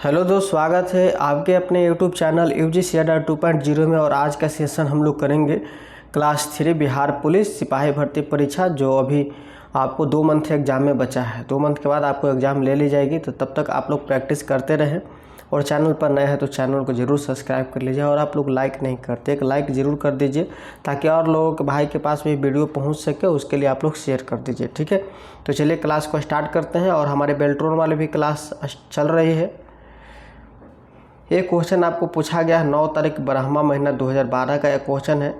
Hello दोस्त, स्वागत है आपके अपने यूट्यूब चैनल UGCADA 2.0 में। और आज का सेशन हम लोग करेंगे क्लास 3 बिहार पुलिस सिपाही भर्ती परीक्षा, जो अभी आपको 2 मंथ एग्ज़ाम में बचा है। 2 मंथ के बाद आपको एग्ज़ाम ले ली जाएगी, तो तब तक आप लोग प्रैक्टिस करते रहें। और चैनल पर नए हैं तो चैनल को ज़रूर सब्सक्राइब कर लीजिए। और आप लोग लाइक नहीं करते, एक लाइक ज़रूर कर दीजिए ताकि और लोगों के भाई के पास भी वीडियो पहुंच सके। उसके लिए आप लोग शेयर कर दीजिए, ठीक है। तो चलिए क्लास को स्टार्ट करते हैं। और हमारे बेल्ट्रॉन वाले भी क्लास चल रही है। ये क्वेश्चन आपको पूछा गया है 9 तारीख ब्रह्मा महीना 2012 का एक क्वेश्चन है।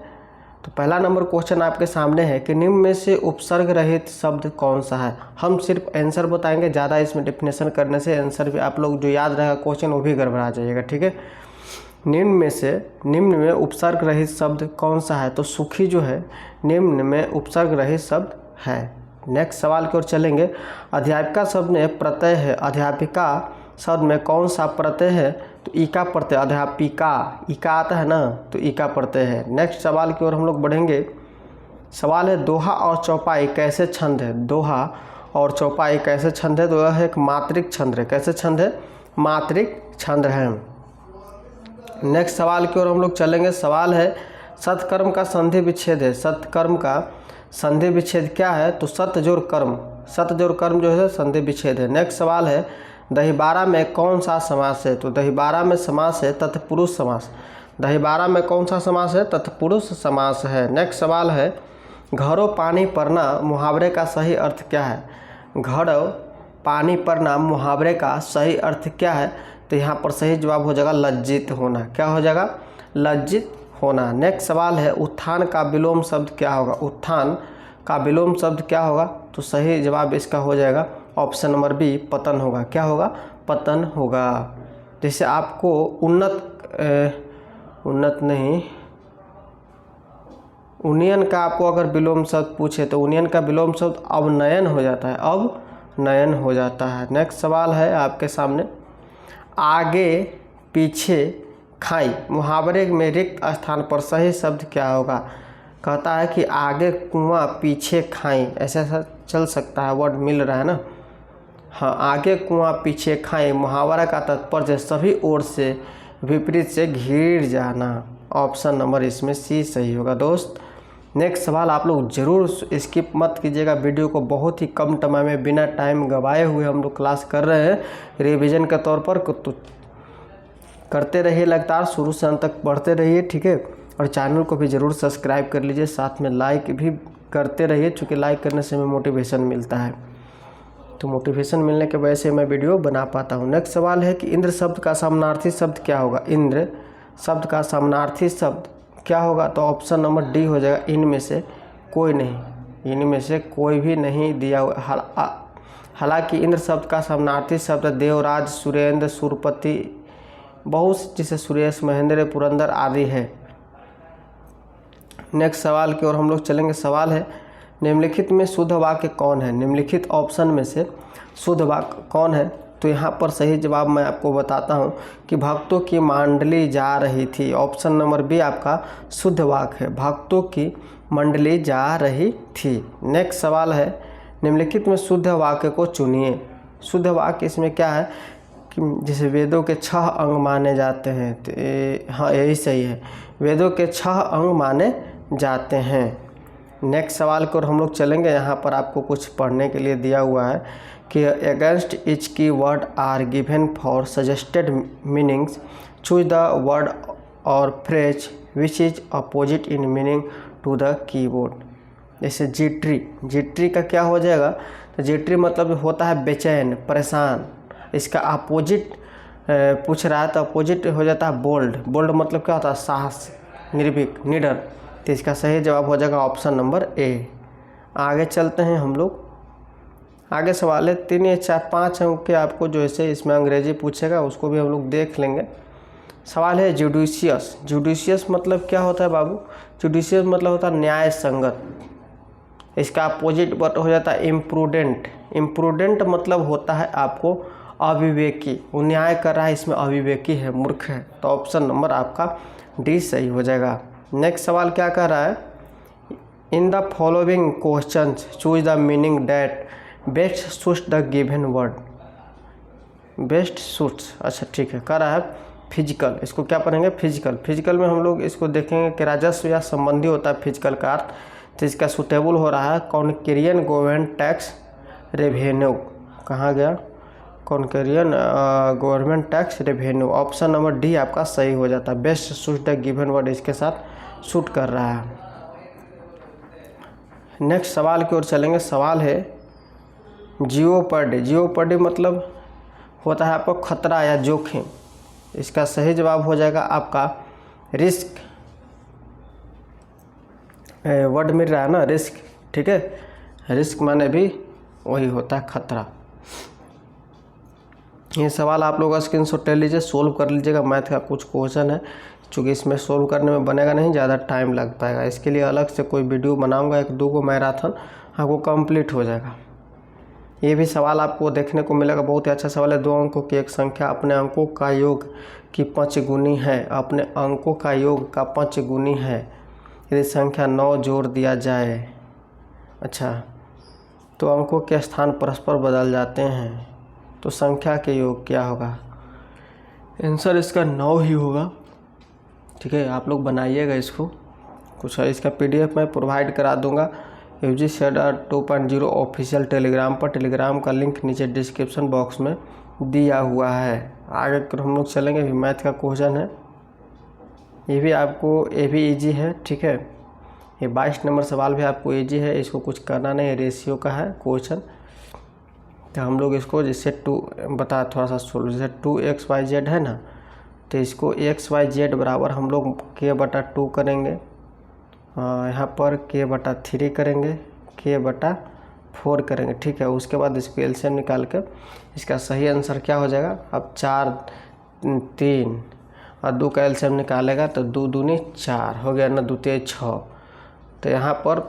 तो पहला नंबर क्वेश्चन आपके सामने है कि निम्न में से उपसर्ग रहित शब्द कौन सा है। हम सिर्फ आंसर बताएंगे, ज़्यादा इसमें डेफिनेशन करने से आंसर भी आप लोग जो याद रहेगा क्वेश्चन वो भी गड़बड़ा जाइएगा, ठीक है। निम्न में उपसर्ग रहित शब्द कौन सा है। तो सुखी जो है निम्न में उपसर्ग रहित शब्द है। नेक्स्ट सवाल की ओर चलेंगे। अध्यापिका शब्द में प्रत्यय है। अध्यापिका शब्द में कौन सा प्रत्यय है। तो ईका प्रत्यय, अध्यापिका ईका आता है ना, तो ईका प्रत्यय है। नेक्स्ट सवाल की ओर हम लोग बढ़ेंगे। सवाल है दोहा और चौपाई कैसे छंद है। दोहा और चौपाई कैसे छंद है। तो यह एक मात्रिक छंद है। कैसे छंद है, मात्रिक छंद है। नेक्स्ट सवाल की ओर हम लोग चलेंगे। सवाल है सत्कर्म का संधि विच्छेद है। सत्कर्म का संधि विच्छेद क्या है। तो सत जोड़ कर्म, सत जोड़ कर्म जो है संधि विच्छेद है। नेक्स्ट सवाल है दही 12 में कौन सा समास है। तो दही 12 में समास है तत्पुरुष समास। दही 12 में कौन सा समास है, तत्पुरुष समास है। नेक्स्ट सवाल है घड़ों पानी पड़ना मुहावरे का सही अर्थ क्या है। घड़ों पानी पड़ना मुहावरे का सही अर्थ क्या है। तो यहाँ पर सही जवाब हो जाएगा लज्जित होना। क्या हो जाएगा, लज्जित होना। नेक्स्ट सवाल है उत्थान का विलोम शब्द क्या होगा। उत्थान का विलोम शब्द क्या होगा। तो सही जवाब इसका हो जाएगा ऑप्शन नंबर बी, पतन होगा। क्या होगा, पतन होगा। जैसे आपको उन्नयन का आपको अगर विलोम शब्द पूछे तो उन्नयन का विलोम शब्द अवनयन हो जाता है, अवनयन हो जाता है। नेक्स्ट सवाल है आपके सामने आगे पीछे खाई मुहावरे में रिक्त स्थान पर सही शब्द क्या होगा। कहता है कि आगे कुआं पीछे खाई, ऐसा चल सकता है, वर्ड मिल रहा है ना। हाँ, आगे कुआं पीछे खाई मुहावरा का तात्पर्य सभी ओर से विपरीत से घिर जाना। ऑप्शन नंबर इसमें सी सही होगा दोस्त। नेक्स्ट सवाल आप लोग जरूर स्किप मत कीजिएगा। वीडियो को बहुत ही कम समय में बिना टाइम गवाए हुए हम लोग क्लास कर रहे हैं रिवीजन के तौर पर। तो करते रहिए लगातार, शुरू से अंत तक पढ़ते रहिए, ठीक है। और चैनल को भी ज़रूर सब्सक्राइब कर लीजिए, साथ में लाइक भी करते रहिए, क्योंकि लाइक करने से हमें मोटिवेशन मिलता है। तो मोटिवेशन मिलने की वजह से मैं वीडियो बना पाता हूँ। नेक्स्ट सवाल है कि इंद्र शब्द का समानार्थी शब्द क्या होगा। इंद्र शब्द का समानार्थी शब्द क्या होगा। तो ऑप्शन नंबर डी हो जाएगा इनमें से कोई नहीं। इनमें से कोई भी नहीं दिया हुआ। हालांकि इंद्र शब्द का समानार्थी शब्द देवराज, सुरेंद्र, सुरपति, बहुत जैसे सुरेश, महेंद्र, पुरंदर आदि है। नेक्स्ट सवाल की ओर हम लोग चलेंगे। सवाल है निम्नलिखित में शुद्ध वाक्य कौन है। निम्नलिखित ऑप्शन में से शुद्ध वाक्य कौन है। तो यहाँ पर सही जवाब मैं आपको बताता हूँ कि भक्तों की मंडली जा रही थी। ऑप्शन नंबर बी आपका शुद्ध वाक्य है, भक्तों की मंडली जा रही थी। नेक्स्ट सवाल है निम्नलिखित में शुद्ध वाक्य को चुनिए। शुद्ध वाक्य इसमें क्या है कि जैसे वेदों के 6 अंग माने जाते हैं। तो हाँ, यही सही है, वेदों के 6 अंग माने जाते हैं। नेक्स्ट सवाल की ओर हम लोग चलेंगे। यहाँ पर आपको कुछ पढ़ने के लिए दिया हुआ है कि against each key word are given for suggested meanings, choose the word और phrase which is opposite in meaning to the keyword. जैसे जिट्री का क्या हो जाएगा। तो जिट्री मतलब होता है बेचैन, परेशान। इसका अपोजिट पूछ रहा है तो अपोजिट हो जाता है बोल्ड। बोल्ड मतलब क्या होता है, साहस, निर्भीक, निडर। तो इसका सही जवाब हो जाएगा ऑप्शन नंबर ए। आगे चलते हैं हम लोग। आगे सवाल है 3 या 4 5 अंक के आपको जो है इसमें अंग्रेजी पूछेगा, उसको भी हम लोग देख लेंगे। सवाल है जुडिशियस। जुडिशियस मतलब क्या होता है बाबू। जुडिशियस मतलब होता है न्याय संगत। इसका अपोजिट वर्ड हो जाता है इम्प्रूडेंट। इम्प्रूडेंट मतलब होता है आपको अविवेकी। वो न्याय कर रहा है, इसमें अविवेकी है, मूर्ख है। तो ऑप्शन नंबर आपका डी सही हो जाएगा। नेक्स्ट सवाल क्या कह रहा है, in the following questions choose the meaning that best suits the given word. Best suits, अच्छा ठीक है, कह रहा है फिजिकल, इसको क्या पढ़ेंगे फिजिकल। फिजिकल में हम लोग इसको देखेंगे कि राजस्व या संबंधी होता है फिजिकल का अर्थ, तो इसका सुटेबल हो रहा है कॉन्करियन गवर्नमेंट टैक्स रेवेन्यू, कहाँ गया कॉन्करियन government tax revenue, option number D आपका सही हो जाता है। Best suit the given word इसके साथ सूट कर रहा है। नेक्स्ट सवाल की ओर चलेंगे। सवाल है जियोपर्डी। जियोपर्डी मतलब होता है आपको खतरा या जोखिम, इसका सही जवाब हो जाएगा आपका रिस्क, वर्ड मिल रहा है ना रिस्क, ठीक है, रिस्क माने भी वही होता है खतरा। ये सवाल आप लोग स्क्रीनशॉट ले लीजिए, सोल्व कर लीजिएगा। मैथ का कुछ क्वेश्चन है, चूँकि इसमें सोल्व करने में बनेगा नहीं, ज़्यादा टाइम लग पाएगा, इसके लिए अलग से कोई वीडियो बनाऊंगा, 1-2 को मैराथन आपको कंप्लीट हो जाएगा। ये भी सवाल आपको देखने को मिलेगा, बहुत ही अच्छा सवाल है। 2 अंकों की एक संख्या अपने अंकों का योग की 5 गुनी है, अपने अंकों का योग का 5 गुनी है यदि संख्या 9 जोड़ दिया जाए, अच्छा तो अंकों के स्थान परस्पर बदल जाते हैं, तो संख्या के योग क्या होगा? आंसर इसका 9 ही होगा, ठीक है। आप लोग बनाइएगा इसको, कुछ है इसका PDF मैं प्रोवाइड करा दूंगा UG शेडर 2.0 ऑफिशियल टेलीग्राम पर, टेलीग्राम का लिंक नीचे डिस्क्रिप्शन बॉक्स में दिया हुआ है। आगे हम लोग चलेंगे, भी मैथ का क्वेश्चन है, ये भी इजी है, ठीक है। ये 22 नंबर सवाल भी आपको इजी है, इसको कुछ करना नहीं है, रेशियो का है क्वेश्चन। तो हम लोग इसको जैसे थोड़ा सा सोल्व, जैसे 2xyz है ना, तो इसको xyz बराबर हम लोग k/2 करेंगे, यहाँ पर k/3 करेंगे, k/4 करेंगे, ठीक है। उसके बाद इसको एलसीएम निकाल के इसका सही आंसर क्या हो जाएगा? अब 4 3 और 2 का एलसीएम निकालेगा तो 2 दूनी 4 हो गया ना, 2 तिया 6। तो यहाँ पर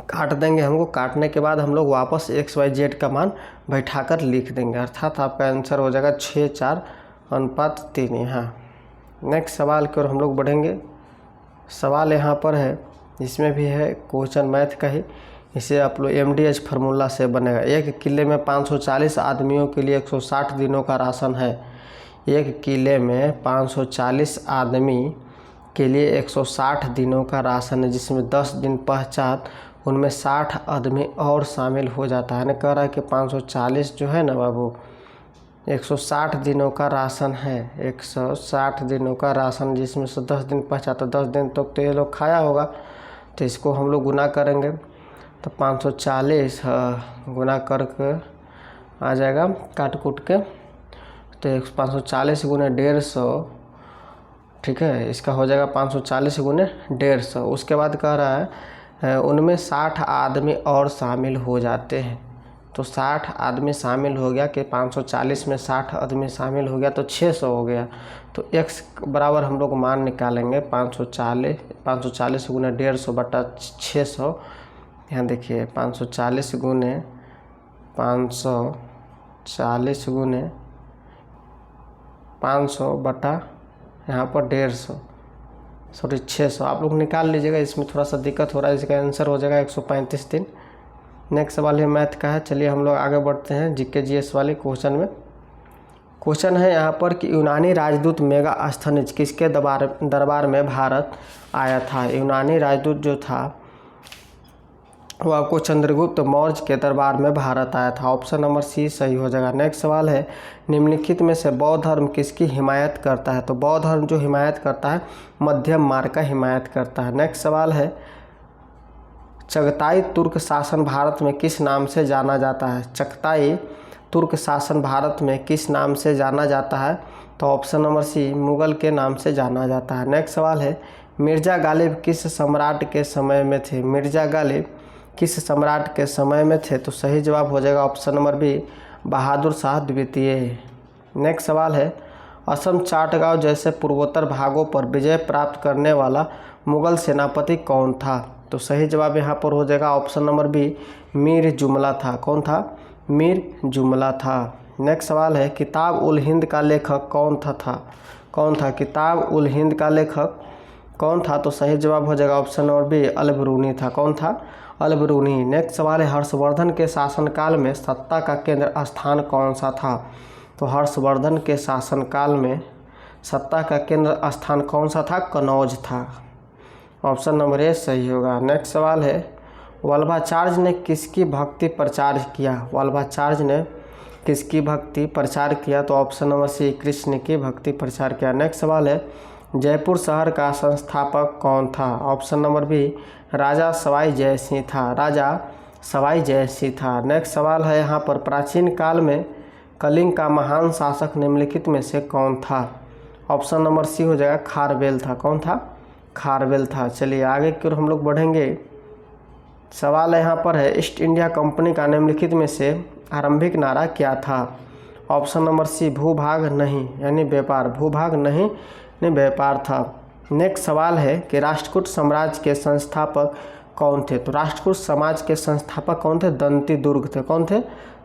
काट देंगे, हमको काटने के बाद हम लोग वापस xyz का मान बैठाकर लिख देंगे, अर्थात आपका आंसर हो जाएगा 6:4:3। यहाँ नेक्स्ट सवाल की ओर हम लोग बढ़ेंगे। सवाल यहाँ पर है, इसमें भी है क्वेश्चन मैथ का ही, इसे आप लोग MDH फार्मूला से बनेगा। एक किले में 540 आदमियों के लिए 160 दिनों का राशन है। एक किले में 540 आदमी के लिए 160 दिनों का राशन है, जिसमें 10 दिन पहचान, उनमें 60 आदमी और शामिल हो जाता है। कह रहा है कि 540 जो है ना बाबू, 160 दिनों का राशन है, 160 दिनों का राशन, जिसमें से 10 दिन पहुँचा, तो 10 दिन तक तो ये लोग खाया होगा, तो इसको हम लोग गुना करेंगे, तो 540 गुना करके आ जाएगा काट कूट के, तो 540 गुने 150, ठीक है, इसका हो जाएगा 540 गुने 150। उसके बाद कह रहा है उनमें 60 आदमी और शामिल हो जाते हैं, तो 60 आदमी शामिल हो गया कि 540 में 60 आदमी शामिल हो गया तो 600 हो गया। तो x बराबर हम लोग मान निकालेंगे 540 गुने 150 बटा 600। यहाँ देखिए 540 गुने 500 बटा यहाँ पर 600 आप लोग निकाल लीजिएगा, इसमें थोड़ा सा दिक्कत हो रहा है, इसका आंसर हो जाएगा 135 दिन। नेक्स्ट सवाल है मैथ का है, चलिए हम लोग आगे बढ़ते हैं जीके जीएस वाले क्वेश्चन में। क्वेश्चन है यहाँ पर कि यूनानी राजदूत मेगास्थनीज किसके दरबार में भारत आया था? यूनानी राजदूत जो था वो आपको चंद्रगुप्त मौर्य के दरबार में भारत आया था, ऑप्शन नंबर सी सही हो जाएगा। नेक्स्ट सवाल है निम्नलिखित में से बौद्ध धर्म किसकी हिमायत करता है? तो बौद्ध धर्म जो हिमायत करता है मध्यम मार्ग का हिमायत करता है। नेक्स्ट सवाल है चगताई तुर्क शासन भारत में किस नाम से जाना जाता है? चगताई तुर्क शासन भारत में किस नाम से जाना जाता है? तो ऑप्शन नंबर सी मुगल के नाम से जाना जाता है। नेक्स्ट सवाल है मिर्जा गालिब किस सम्राट के समय में थे? मिर्जा गालिब किस सम्राट के समय में थे? तो सही जवाब हो जाएगा option number B Bahadur Shah द्वितीय। नेक्स्ट सवाल है असम चाटगांव जैसे पूर्वोत्तर भागों पर विजय प्राप्त करने वाला मुगल सेनापति कौन था? तो सही जवाब यहाँ पर हो जाएगा ऑप्शन नंबर बी मीर जुमला था। कौन था? मीर जुमला था। नेक्स्ट सवाल है किताब उल हिंद का लेखक कौन था? किताब उल हिंद का लेखक कौन था? तो सही जवाब हो जाएगा ऑप्शन नंबर बी अल बरूनी था। कौन था? अलबरूनी। नेक्स्ट सवाल है हर्षवर्धन के शासनकाल में सत्ता का केंद्र स्थान कौन सा था? तो हर्षवर्धन के शासनकाल में सत्ता का केंद्र स्थान कौन सा था? कनौज था। ऑप्शन नंबर ए सही होगा। नेक्स्ट सवाल है वल्लभाचार्य ने किसकी भक्ति प्रचार किया? वल्लभाचार्य ने किसकी भक्ति प्रचार किया? तो ऑप्शन नंबर सी कृष्ण की भक्ति प्रचार किया। नेक्स्ट सवाल है जयपुर शहर का संस्थापक कौन था? ऑप्शन नंबर बी राजा सवाई जयसिंह था। राजा सवाई जयसिंह था। नेक्स्ट सवाल है यहाँ पर प्राचीन काल में कलिंग का महान शासक निम्नलिखित में से कौन था? ऑप्शन नंबर सी हो जाएगा खारवेल था। कौन था? खारवेल था। चलिए आगे की ओर हम लोग बढ़ेंगे। सवाल यहाँ पर है ईस्ट इंडिया कंपनी का निम्नलिखित में से आरंभिक नारा क्या था? ऑप्शन नंबर सी भूभाग नहीं यानी व्यापार। भूभाग नहीं यानी व्यापार था। नेक्स्ट सवाल है कि राष्ट्रकूट साम्राज्य के संस्थापक कौन थे? तो राष्ट्रकूट समाज के संस्थापक कौन थे? दंती दुर्ग थे। कौन थे?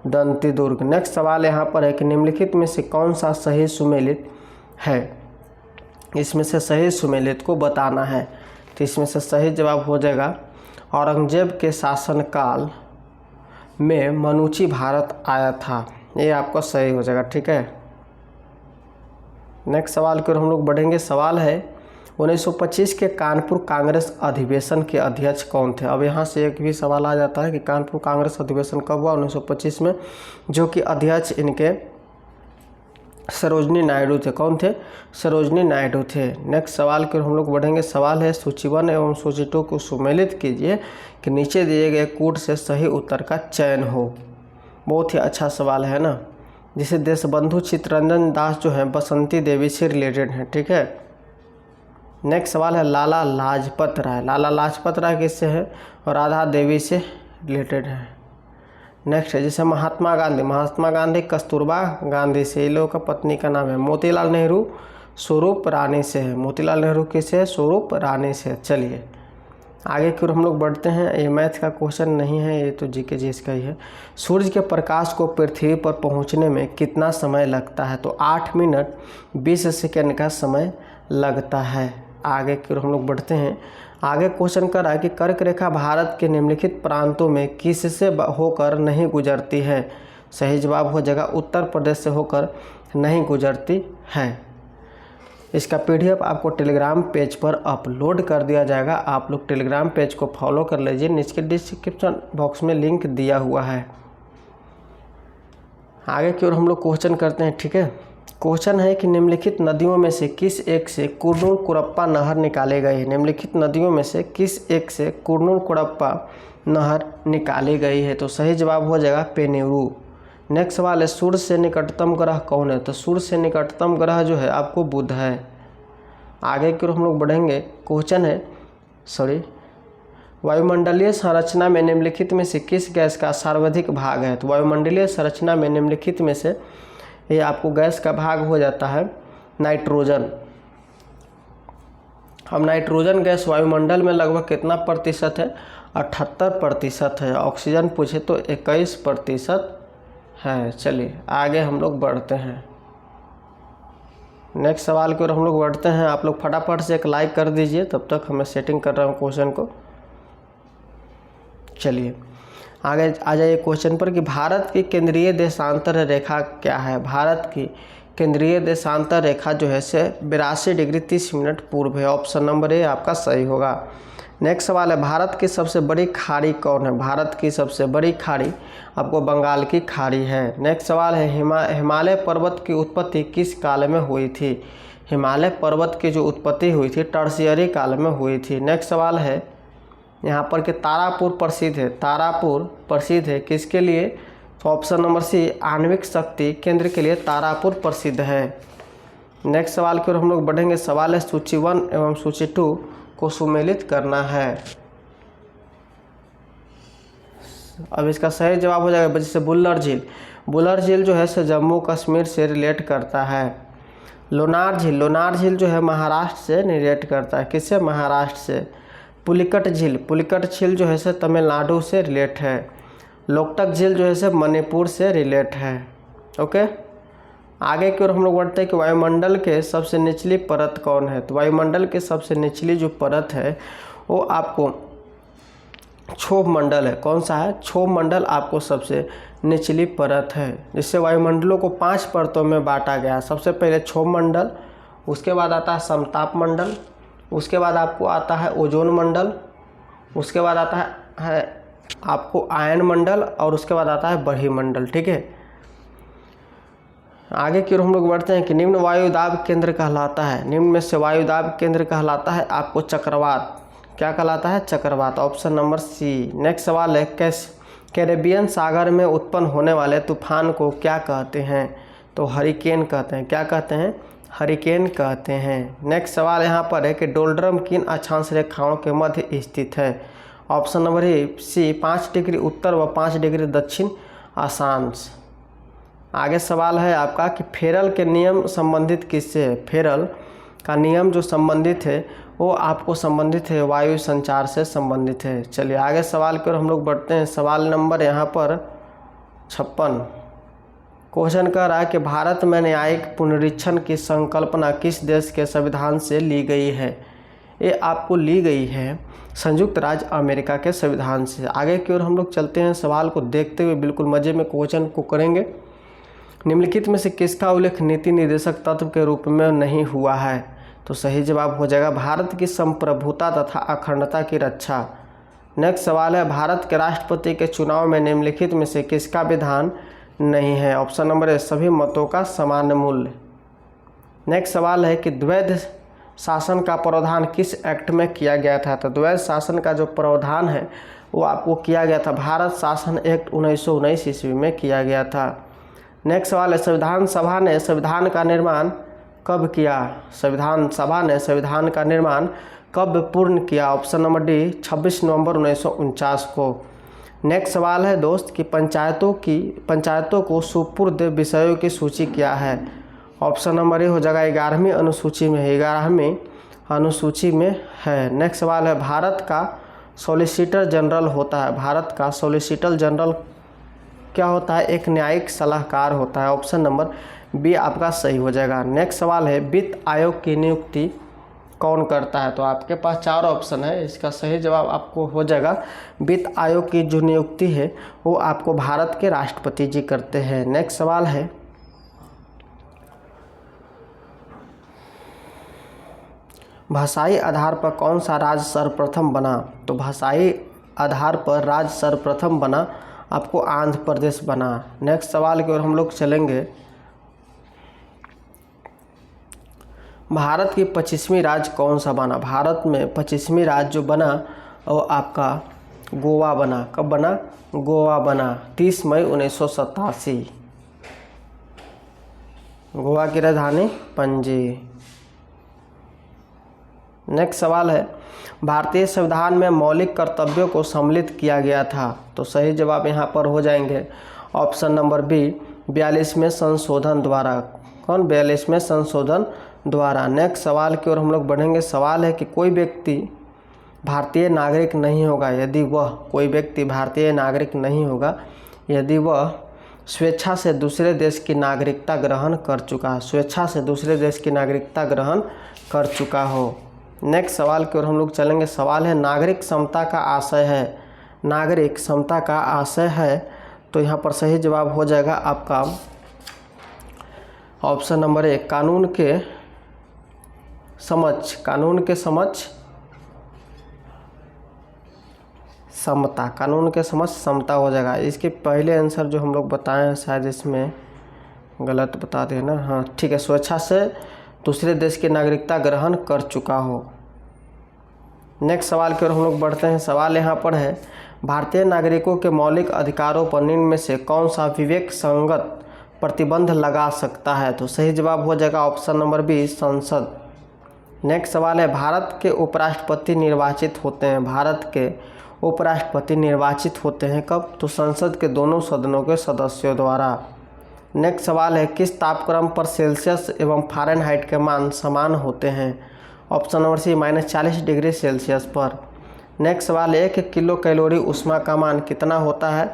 दंती दुर्ग। नेक्स्ट सवाल यहाँ पर है कि निम्नलिखित में से कौन सा सही सुमेलित है? इसमें से सही सुमेलित को बताना है। तो इसमें से सही जवाब हो जाएगा औरंगजेब के शासनकाल में मनुची भारत आया था। ये आपका सही हो जाएगा। ठीक है। नेक्स्ट सवाल की ओर हम लोग बढ़ेंगे। सवाल है 1925 के कानपुर कांग्रेस अधिवेशन के अध्यक्ष कौन थे? अब यहाँ से एक भी सवाल आ जाता है कि कानपुर कांग्रेस अधिवेशन कब हुआ? 1925 में, जो कि अध्यक्ष इनके सरोजनी नायडू थे। कौन थे? सरोजनी नायडू थे। नेक्स्ट सवाल की ओर हम लोग बढ़ेंगे। सवाल है सूची 1 एवं सूची 2 को सुमेलित कीजिए कि नीचे दिए गए कूट से सही उत्तर का चयन हो। बहुत ही अच्छा सवाल है ना, जिसे देशबंधु चित्तरंजन दास जो हैं बसंती देवी से रिलेटेड हैं। ठीक है। नेक्स्ट सवाल है लाला लाजपत राय। लाला लाजपत राय किससे है? और राधा देवी से रिलेटेड है। नेक्स्ट है जैसे महात्मा गांधी। महात्मा गांधी कस्तूरबा गांधी से, इन लोगों का पत्नी का नाम है। मोतीलाल नेहरू स्वरूप रानी से है। मोतीलाल नेहरू किससे है? स्वरूप रानी से। चलिए आगे की ओर हम लोग बढ़ते हैं। ये मैथ का क्वेश्चन नहीं है, ये तो जीके जीएस का ही है। सूर्य के प्रकाश को पृथ्वी पर पहुंचने में कितना समय लगता है? तो 8 मिनट 20 सेकेंड का समय लगता है। आगे की ओर हम लोग बढ़ते हैं। आगे क्वेश्चन कर रहा है कि कर्क रेखा भारत के निम्नलिखित प्रांतों में किससे होकर नहीं गुजरती है? सही जवाब हो जाएगा उत्तर प्रदेश से होकर नहीं गुजरती है। इसका पीडीएफ आपको टेलीग्राम पेज पर अपलोड कर दिया जाएगा। आप लोग टेलीग्राम पेज को फॉलो कर लीजिए, नीचे डिस्क्रिप्शन बॉक्स में लिंक दिया हुआ है। आगे की ओर हम लोग क्वेश्चन करते हैं। ठीक है। क्वेश्चन है कि निम्नलिखित नदियों में से किस एक से कुरनूल कुरप्पा नहर निकाले गए? निम्नलिखित नदियों में से किस एक से कुरनूल कुरप्पा नहर निकाली गई है? तो सही जवाब हो जाएगा पेनेरू। नेक्स्ट सवाल है सूर्य से निकटतम ग्रह कौन है? तो सूर्य से निकटतम ग्रह जो है आपको बुध है। आगे की ओर हम लोग बढ़ेंगे। क्वेश्चन है वायुमंडलीय संरचना में निम्नलिखित में से किस गैस का सर्वाधिक भाग है? तो वायुमंडलीय संरचना में निम्नलिखित में से ये आपको गैस का भाग हो जाता है नाइट्रोजन। अब नाइट्रोजन गैस वायुमंडल में लगभग कितना प्रतिशत है? 78% है। ऑक्सीजन पूछे तो 21% है। चलिए आगे हम लोग बढ़ते हैं। नेक्स्ट सवाल की ओर हम लोग बढ़ते हैं। आप लोग फटाफट से एक लाइक कर दीजिए, तब तक मैं सेटिंग कर रहा हूँ क्वेश्चन को। चलिए आगे आ जाइए क्वेश्चन पर कि भारत की केंद्रीय देशांतर रेखा क्या है? भारत की केंद्रीय देशांतर रेखा जो है से 82 डिग्री 30 मिनट पूर्व है। ऑप्शन नंबर ए आपका सही होगा। नेक्स्ट सवाल है भारत की सबसे बड़ी खाड़ी कौन है? भारत की सबसे बड़ी खाड़ी आपको बंगाल की खाड़ी है। नेक्स्ट सवाल है हिमालय पर्वत की उत्पत्ति किस काल में हुई थी? हिमालय पर्वत की जो उत्पत्ति हुई थी टर्शियरी काल में हुई थी। नेक्स्ट सवाल है यहाँ पर कि तारापुर प्रसिद्ध है। तारापुर प्रसिद्ध है किसके लिए? तो ऑप्शन नंबर सी आणविक शक्ति केंद्र के लिए तारापुर प्रसिद्ध है। नेक्स्ट सवाल की ओर हम लोग बढ़ेंगे। सवाल है सूची 1 एवं सूची 2 को सुमेलित करना है। अब इसका सही जवाब हो जाएगा जैसे बुल्लर झील। बुल्लर झील जो है से जम्मू कश्मीर से रिलेट करता है। लोनार झील जो है महाराष्ट्र से रिलेट करता है। किससे? महाराष्ट्र से। पुलिकट झील जो है से तमिलनाडु से रिलेट है। लोकटक झील जो है से मणिपुर से रिलेट है। ओके। आगे की ओर हम लोग बढ़ते हैं कि वायुमंडल के सबसे निचली परत कौन है? तो वायुमंडल के सबसे निचली जो परत है वो आपको क्षोभ मंडल है। कौन सा है? क्षोभ मंडल आपको सबसे निचली परत है, जिससे वायुमंडलों को 5 परतों में बांटा गया। सबसे पहले क्षोभ मंडल, उसके बाद आता है समताप मंडल, उसके बाद आपको आता है ओजोन मंडल, उसके बाद आता है आपको आयन मंडल, और उसके बाद आता है बरही मंडल। ठीक है, आगे की ओर हम लोग बढ़ते हैं कि निम्न वायुदाब केंद्र कहलाता है। निम्न में से वायुदाब केंद्र कहलाता है आपको चक्रवात। क्या कहलाता है? चक्रवात। ऑप्शन नंबर सी। नेक्स्ट सवाल है, कैरेबियन सागर में उत्पन्न होने वाले तूफान को क्या कहते हैं? तो हरिकेन कहते हैं। क्या कहते हैं? हरिकेन कहते हैं। नेक्स्ट सवाल यहाँ पर है कि डोल्ड्रम किन अक्षांश रेखाओं के मध्य स्थित है? ऑप्शन नंबर सी 5 डिग्री उत्तर व 5 डिग्री दक्षिण अक्षांश। आगे सवाल है आपका कि फेरल के नियम संबंधित किससे है? फेरल का नियम जो संबंधित है वो आपको संबंधित है वायु संचार से संबंधित है। चलिए आगे सवाल की ओर हम लोग बढ़ते हैं। सवाल नंबर यहाँ पर 56 क्वेश्चन कह रहा है कि भारत में न्यायिक पुनरीक्षण की संकल्पना किस देश के संविधान से ली गई है? ये आपको ली गई है संयुक्त राज्य अमेरिका के संविधान से। आगे की ओर हम लोग चलते हैं, सवाल को देखते हुए बिल्कुल मज़े में क्वेश्चन को करेंगे। निम्नलिखित में से किसका उल्लेख नीति निर्देशक तत्व के रूप में नहीं हुआ है? तो सही जवाब हो जाएगा भारत की संप्रभुता तथा अखंडता की रक्षा। नेक्स्ट सवाल है, भारत के राष्ट्रपति के चुनाव में निम्नलिखित में से किसका विधान नहीं है? ऑप्शन नंबर ए सभी मतों का समान मूल्य। नेक्स्ट सवाल है कि द्वैध शासन का प्रावधान किस एक्ट में किया गया था? तो द्वैध शासन का जो प्रावधान है वो आपको किया गया था भारत शासन एक्ट 1919 ईस्वी में किया गया था। नेक्स्ट सवाल है, संविधान सभा ने संविधान का निर्माण कब किया? संविधान सभा ने संविधान का निर्माण कब पूर्ण किया? ऑप्शन नंबर डी 26 नवंबर 1949 को। नेक्स्ट सवाल है दोस्त कि पंचायतों को सुपुर्द विषयों की सूची क्या है? ऑप्शन नंबर ए हो जाएगा 11वीं अनुसूची में है, 11वीं अनुसूची में है। नेक्स्ट सवाल है, भारत का सॉलिसिटर जनरल होता है। भारत का सॉलिसिटर जनरल क्या होता है? एक न्यायिक सलाहकार होता है। ऑप्शन नंबर बी आपका सही हो जाएगा। नेक्स्ट सवाल है, वित्त आयोग की नियुक्ति कौन करता है? तो आपके पास 4 ऑप्शन है, इसका सही जवाब आपको हो जाएगा वित्त आयोग की जो नियुक्ति है वो आपको भारत के राष्ट्रपति जी करते हैं। नेक्स्ट सवाल है, भाषाई आधार पर कौन सा राज्य सर्वप्रथम बना? तो भाषाई आधार पर राज्य सर्वप्रथम बना आपको आंध्र प्रदेश बना। नेक्स्ट सवाल की ओर हम लोग चलेंगे, भारत की 25वीं राज्य कौन सा बना? भारत में 25वीं राज्य जो बना वो आपका गोवा बना। कब बना? गोवा बना 30 मई 1987। गोवा की राजधानी पणजी। नेक्स्ट सवाल है, भारतीय संविधान में मौलिक कर्तव्यों को सम्मिलित किया गया था। तो सही जवाब यहाँ पर हो जाएंगे ऑप्शन नंबर बी 42वें संशोधन द्वारा। कौन? 42वें संशोधन द्वारा। नेक्स्ट सवाल की ओर हम लोग बढ़ेंगे। सवाल है कि कोई व्यक्ति भारतीय नागरिक नहीं होगा यदि वह कोई व्यक्ति भारतीय नागरिक नहीं होगा यदि वह स्वेच्छा से दूसरे देश की नागरिकता ग्रहण कर चुका है। स्वेच्छा से दूसरे देश की नागरिकता ग्रहण कर चुका हो। नेक्स्ट सवाल की ओर हम लोग चलेंगे। सवाल है, नागरिक समता का आशय है। नागरिक समता का आशय है तो यहाँ पर सही जवाब हो जाएगा आपका ऑप्शन नंबर ए कानून के समक्ष समता। कानून के समक्ष समता हो जाएगा। इसके पहले आंसर जो हम लोग बताए हैं शायद इसमें गलत बता दें ना। हाँ ठीक है, स्वेच्छा से दूसरे देश की नागरिकता ग्रहण कर चुका हो। नेक्स्ट सवाल की ओर हम लोग बढ़ते हैं। सवाल यहाँ पर है, भारतीय नागरिकों के मौलिक अधिकारों पर निम्न में से कौन सा विवेक संगत प्रतिबंध लगा सकता है? तो सही जवाब हो जाएगा ऑप्शन नंबर बी संसद। नेक्स्ट सवाल है, भारत के उपराष्ट्रपति निर्वाचित होते हैं। भारत के उपराष्ट्रपति निर्वाचित होते हैं कब? तो संसद के दोनों सदनों के सदस्यों द्वारा। नेक्स्ट सवाल है, किस तापक्रम पर सेल्सियस एवं फ़ारेनहाइट के मान समान होते हैं? Option number C -40 degree Celsius पर। नेक्स्ट सवाल, 1 किलो कैलोरी ऊष्मा का मान कितना होता है?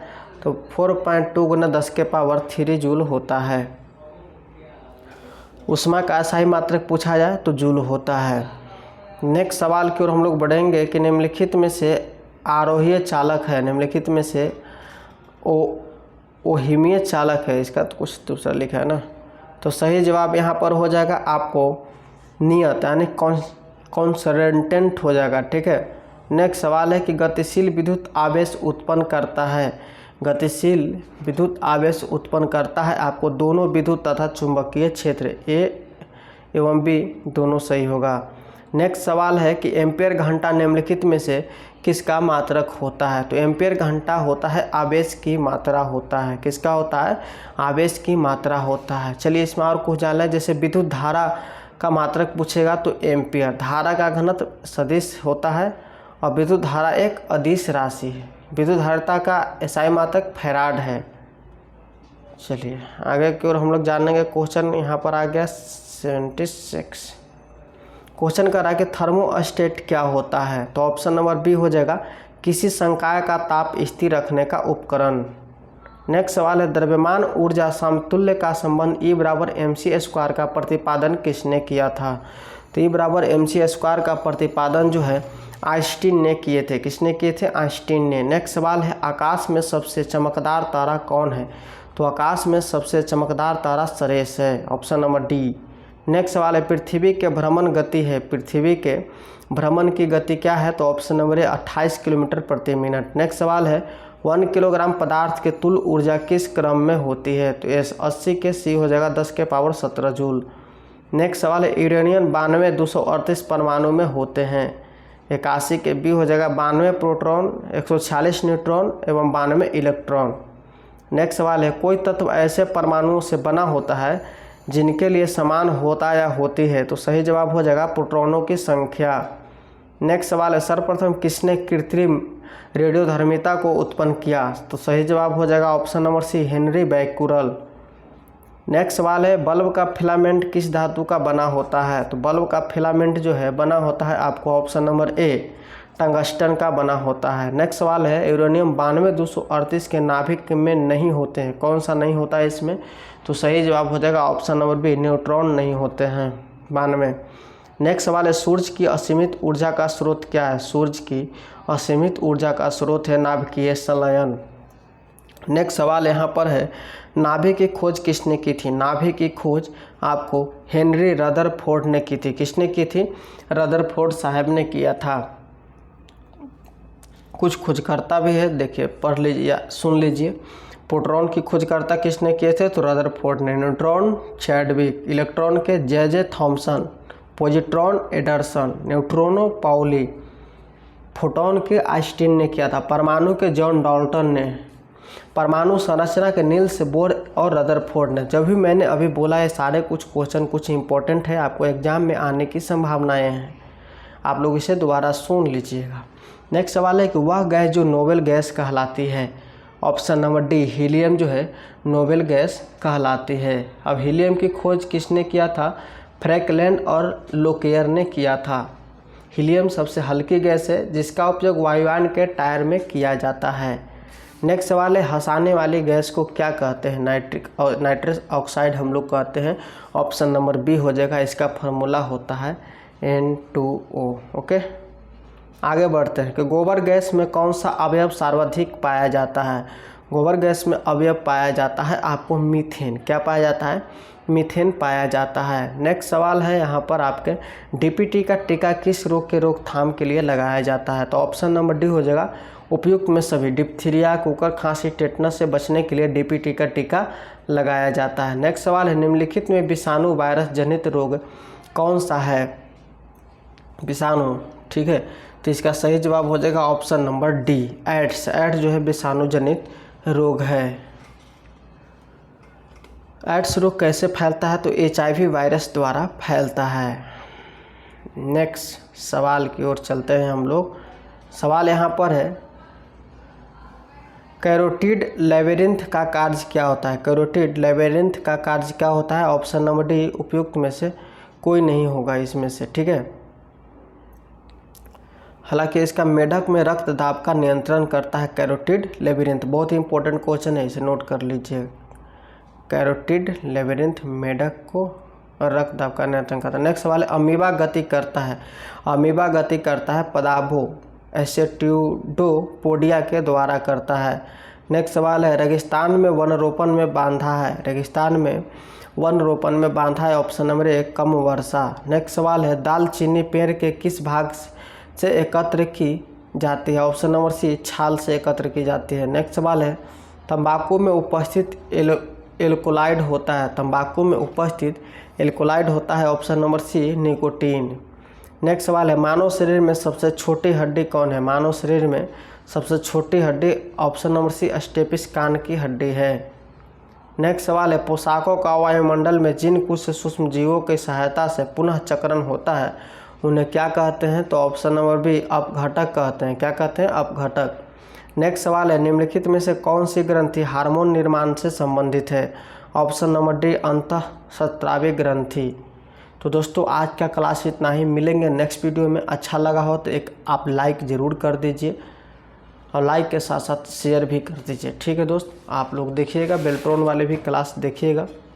तो 4.2 × 10⁻³ जूल होता है। ऊष्मा का SI मात्रक पूछा जाए तो जूल होता है। नेक्स्ट सवाल की ओर हम लोग बढ़ेंगे कि निम्नलिखित में से आरोहीय चालक है, निम्नलिखित में से ओहिमीय चालक है। इसका तो कुछ दूसरा लिखा है ना, तो सही जवाब यहाँ पर हो जाएगा आपको नियत यानी कॉन्सर्टेंट हो जाएगा। ठीक है। नेक्स्ट सवाल है कि गतिशील विद्युत आवेश उत्पन्न करता है। गतिशील विद्युत आवेश उत्पन्न करता है आपको दोनों विद्युत तथा चुंबकीय क्षेत्र ए एवं बी दोनों सही होगा। नेक्स्ट सवाल है कि एम्पीयर घंटा निम्नलिखित में से किसका मात्रक होता है। तो एम्पीयर घंटा होता है आवेश की मात्रा होता है। किसका होता है? आवेश की मात्रा होता है। चलिए इसमें और कुछ जान लें। जैसे विद्युत धारा का मात्रक पूछेगा तो एम्पीयर, धारा का घनत्व सदिश होता है और विद्युत धारा एक अदिश राशि है। विद्युत धारिता का एसआई मात्रक फैराड है। चलिए आगे की ओर हम लोग जानेंगे। क्वेश्चन यहाँ पर आ गया 76। क्वेश्चन कर रहा है कि थर्मोस्टेट क्या होता है। तो ऑप्शन नंबर बी हो जाएगा किसी संकाय का ताप स्थिर रखने का उपकरण। नेक्स्ट सवाल है द्रव्यमान ऊर्जा समतुल्य का संबंध E बराबर mc² का प्रतिपादन किसने किया था। तो E बराबर mc² का प्रतिपादन जो है आइंस्टीन ने किए थे। किसने किए थे? आइंस्टीन ने। नेक्स्ट सवाल है आकाश में सबसे चमकदार तारा कौन है। तो आकाश में सबसे चमकदार तारा सरेस है। Option number D. नेक्स्ट सवाल है पृथ्वी के भ्रमण गति है। पृथ्वी के भ्रमण की गति क्या है। तो ऑप्शन नंबर ए 28 किलोमीटर प्रति मिनट। नेक्स्ट सवाल है 1 किलोग्राम पदार्थ के तुल्य ऊर्जा किस क्रम में होती है। तो एस 80 के सी हो जाएगा 10 के पावर 17 जूल। नेक्स्ट सवाल है यूरेनियम 92 238 परमाणु में होते हैं। 81 के बी हो जाएगा 92 प्रोटॉन 146 न्यूट्रॉन एवं 92 इलेक्ट्रॉन। नेक्स्ट सवाल है कोई तत्व ऐसे परमाणुओं से बना होता है जिनके लिए समान होता या होती है। तो सही जवाब हो जाएगा प्रोटॉनों की संख्या। नेक्स्ट सवाल है सर्वप्रथम किसने कृत्रिम रेडियोधर्मिता को उत्पन्न किया। तो सही जवाब हो जाएगा option number C Henry Becquerel. Next सवाल है बल्ब का फिलामेंट किस धातु का बना होता है। तो बल्ब का फिलामेंट जो है बना होता है आपको ऑप्शन नंबर ए टंगस्टन का बना होता है। नेक्स्ट सवाल है यूरेनियम 92 238 के नाभिक में नहीं होते हैं। कौन सा नहीं होता है इसमें। तो सही जवाब हो जाएगा ऑप्शन नंबर बी न्यूट्रॉन नहीं होते हैं 92। नेक्स्ट सवाल है सूर्य की असीमित ऊर्जा का स्रोत क्या है। सूर्य की असीमित ऊर्जा का स्रोत है नाभिकीय संलयन। नेक्स्ट सवाल यहाँ पर है नाभि की खोज किसने की थी। नाभि की खोज आपको हेनरी रदरफोर्ड ने की थी। किसने की थी? रदरफोर्ड साहब ने किया था। कुछ खोजकर्ता भी है, देखिए पढ़ लीजिए या सुन लीजिए। प्रोटॉन की खोजकर्ता किसने किए थे। तो रदरफोर्ड ने। न्यूट्रॉन चैडविक, इलेक्ट्रॉन के J Thomson, positron Anderson, neutrino Pauli, photon के आइंस्टीन ने किया था। परमाणु के जॉन डाल्टन ने, परमाणु संरचना के नील्स बोर और रदरफोर्ड ने। जब भी मैंने अभी बोला है सारे कुछ क्वेश्चन कुछ इंपॉर्टेंट है, आपको एग्जाम में आने की संभावनाएं हैं, आप लोग इसे दोबारा सुन लीजिएगा। नेक्स्ट सवाल है कि वह गैस जो नोबेल गैस कहलाती है। ऑप्शन नंबर डी हीलियम जो है नोबेल गैस कहलाती है। अब हीलियम की खोज किसने किया था। फ्रैंकलिन और लोकेयर ने किया था। हीलियम सबसे हल्की गैस है जिसका उपयोग वायुयान के टायर में किया जाता है। नेक्स्ट सवाल है हंसाने वाली गैस को क्या कहते हैं। नाइट्रस ऑक्साइड हम लोग कहते हैं। ऑप्शन नंबर बी हो जाएगा। इसका फार्मूला होता है N2O। ओके आगे बढ़ते हैं कि गोबर गैस में कौन सा अवयव सर्वाधिक पाया जाता है। गोबर गैस में अवयव पाया जाता है आपको मीथेन। क्या पाया जाता है? मीथेन पाया जाता है। नेक्स्ट सवाल है यहाँ पर आपके डीपीटी का टीका किस रोग के रोकथाम के लिए लगाया जाता है। तो ऑप्शन नंबर डी हो जाएगा उपयुक्त में सभी। डिप्थीरिया, कुकर खांसी, टेटनस से बचने के लिए डीपीटी का टीका लगाया जाता है। नेक्स्ट सवाल है निम्नलिखित में विषाणु वायरस जनित रोग कौन सा है। विषाणु, ठीक है, तो इसका सही जवाब हो जाएगा option number D AIDS. AIDS जो है विषाणु जनित रोग है। एड्स रोग कैसे फैलता है। तो HIV वायरस द्वारा फैलता है। नेक्स्ट सवाल की ओर चलते हैं हम लोग। सवाल यहाँ पर है कैरोटिड लैबिरिंथ का कार्य क्या होता है। कैरोटिड लैबिरिंथ का कार्य क्या होता है। ऑप्शन नंबर डी उपयुक्त में से कोई नहीं होगा इसमें से, ठीक है। हालांकि इसका मेढक में रक्त दाब का नियंत्रण करता है कैरोटिड लैबिरिंथ। बहुत ही इंपॉर्टेंट क्वेश्चन है, इसे नोट कर लीजिए। कैरोटिड लैबिरिंथ मेढक को रक्त दाब का नियंत्रण करता है। नेक्स्ट सवाल है अमीबा गति करता है। अमीबा गति करता है पदाभो एसेट्यूडोपोडिया के द्वारा करता है। नेक्स्ट सवाल है, रेगिस्तान में वन रोपण में बांधा है। रेगिस्तान में वन रोपण में बांधा है। ऑप्शन नंबर 1 कम वर्षा। नेक्स्ट सवाल है, दालचीनी पेड़ के किस भाग से एकत्र की जाती है। ऑप्शन नंबर सी छाल से एकत्र की जाती है। नेक्स्ट सवाल है, तंबाकू में उपस्थित एल्कोलाइड होता है। तंबाकू में उपस्थित एल्कोलाइड होता है। Option number C nicotine. Next सवाल है, मानव शरीर में सबसे छोटी हड्डी कौन है। मानव शरीर में सबसे छोटी हड्डी ऑप्शन नंबर सी स्टेपिस कान की हड्डी है। नेक्स्ट सवाल है, पोशाकों का वायुमंडल में जिन कुछ सूक्ष्म जीवों की सहायता से पुनः चक्रण होता है उन्हें क्या कहते हैं। तो ऑप्शन नंबर बी अपघटक कहते हैं। क्या कहते हैं? अपघटक। नेक्स्ट सवाल है, निम्नलिखित में से कौन सी ग्रंथि हार्मोन निर्माण से संबंधित है। ऑप्शन नंबर डी अंतःस्रावी ग्रंथि। तो दोस्तों आज का क्लास इतना ही, मिलेंगे नेक्स्ट वीडियो में। अच्छा लगा हो तो एक आप लाइक ज़रूर कर दीजिए और लाइक के साथ साथ शेयर भी कर दीजिए। ठीक है दोस्त, आप लोग देखिएगा, बेल्ट्रॉन वाले भी क्लास देखिएगा।